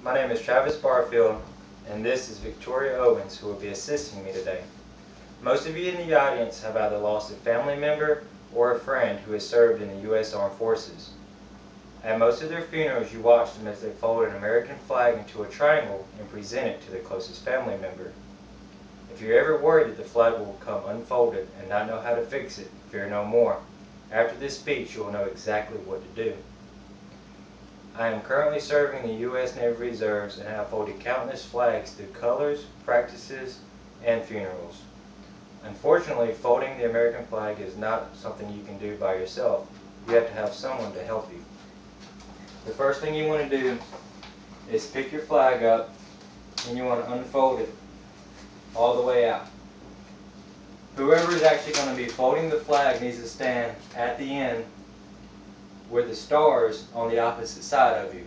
My name is Travis Barefield, and this is Victoria Owens, who will be assisting me today. Most of you in the audience have either lost a family member or a friend who has served in the U.S. Armed Forces. At most of their funerals, you watch them as they fold an American flag into a triangle and present it to their closest family member. If you're ever worried that the flag will come unfolded and not know how to fix it, fear no more. After this speech, you will know exactly what to do. I am currently serving in the U.S. Navy Reserves and have folded countless flags through colors, practices, and funerals. Unfortunately, folding the American flag is not something you can do by yourself. You have to have someone to help you. The first thing you want to do is pick your flag up and you want to unfold it all the way out. Whoever is actually going to be folding the flag needs to stand at the end with the stars on the opposite side of you.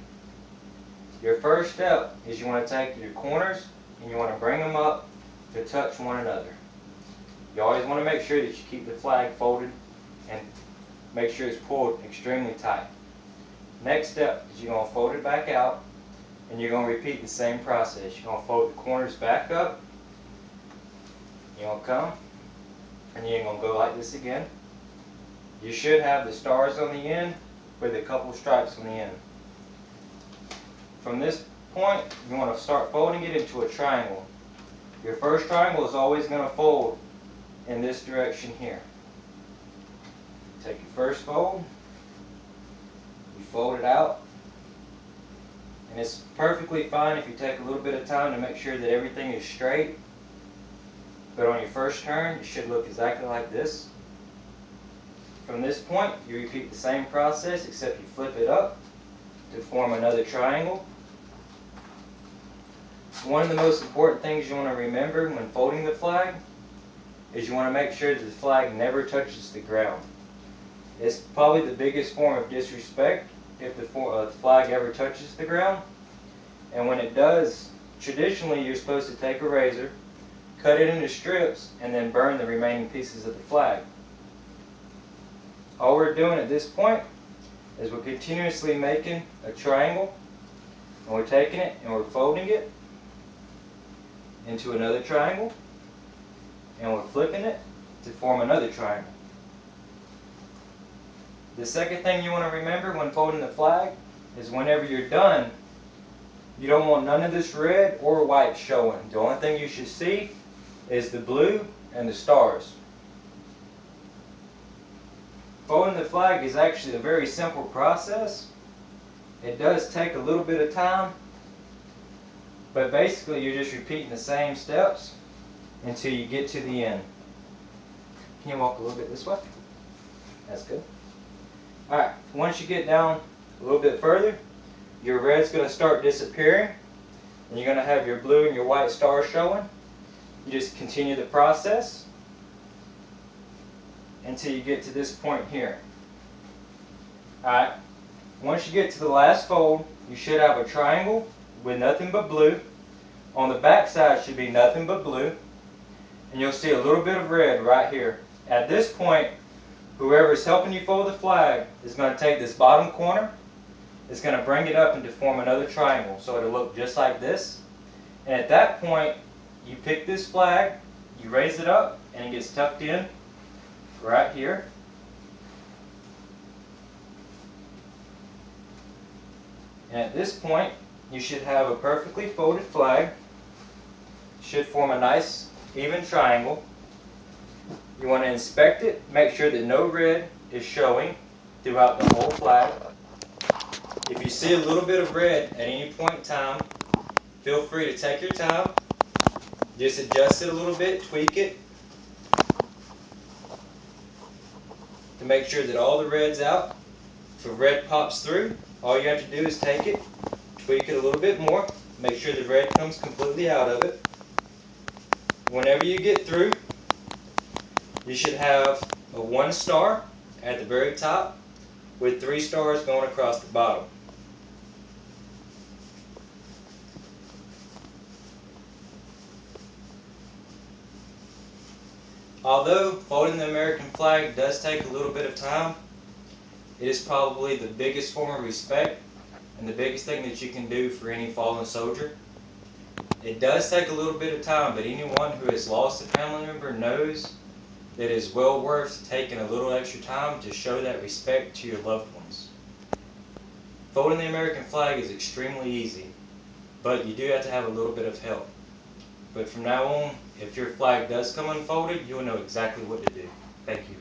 Your first step is you want to take your corners and you want to bring them up to touch one another. You always want to make sure that you keep the flag folded and make sure it's pulled extremely tight. Next step is you're going to fold it back out and you're going to repeat the same process. You're going to fold the corners back up. You're going to come and you're going to go like this again. You should have the stars on the end with a couple stripes on the end. From this point, you want to start folding it into a triangle. Your first triangle is always going to fold in this direction here. Take your first fold, you fold it out, and it's perfectly fine if you take a little bit of time to make sure that everything is straight. But on your first turn, it should look exactly like this. From this point, you repeat the same process except you flip it up to form another triangle. One of the most important things you want to remember when folding the flag is you want to make sure that the flag never touches the ground. It's probably the biggest form of disrespect if the flag ever touches the ground. And when it does, traditionally you're supposed to take a razor, cut it into strips, and then burn the remaining pieces of the flag. All we're doing at this point is we're continuously making a triangle, and we're taking it and we're folding it into another triangle, and we're flipping it to form another triangle. The second thing you want to remember when folding the flag is whenever you're done, you don't want none of this red or white showing. The only thing you should see is the blue and the stars. Folding the flag is actually a very simple process. It does take a little bit of time, but basically you're just repeating the same steps until you get to the end. Can you walk a little bit this way? That's good. Alright, once you get down a little bit further, your red's going to start disappearing, and you're going to have your blue and your white stars showing. You just continue the process until you get to this point here. Alright, once you get to the last fold, you should have a triangle with nothing but blue. On the back side should be nothing but blue, and you'll see a little bit of red right here. At this point, whoever is helping you fold the flag is going to take this bottom corner, it's going to bring it up and to form another triangle, so it'll look just like this. And at that point, you pick this flag, you raise it up, and it gets tucked in right here. And at this point, you should have a perfectly folded flag. It should form a nice even triangle. You want to inspect it, make sure that no red is showing throughout the whole flag. If you see a little bit of red at any point in time, feel free to take your time, just adjust it a little bit, tweak it to make sure that all the red's out. If a red pops through, all you have to do is take it, tweak it a little bit more, make sure the red comes completely out of it. Whenever you get through, you should have a 1 star at the very top with 3 stars going across the bottom. Although folding the American flag does take a little bit of time, it is probably the biggest form of respect and the biggest thing that you can do for any fallen soldier. It does take a little bit of time, but anyone who has lost a family member knows that it is well worth taking a little extra time to show that respect to your loved ones. Folding the American flag is extremely easy, but you do have to have a little bit of help. But from now on, if your flag does come unfolded, you'll know exactly what to do. Thank you.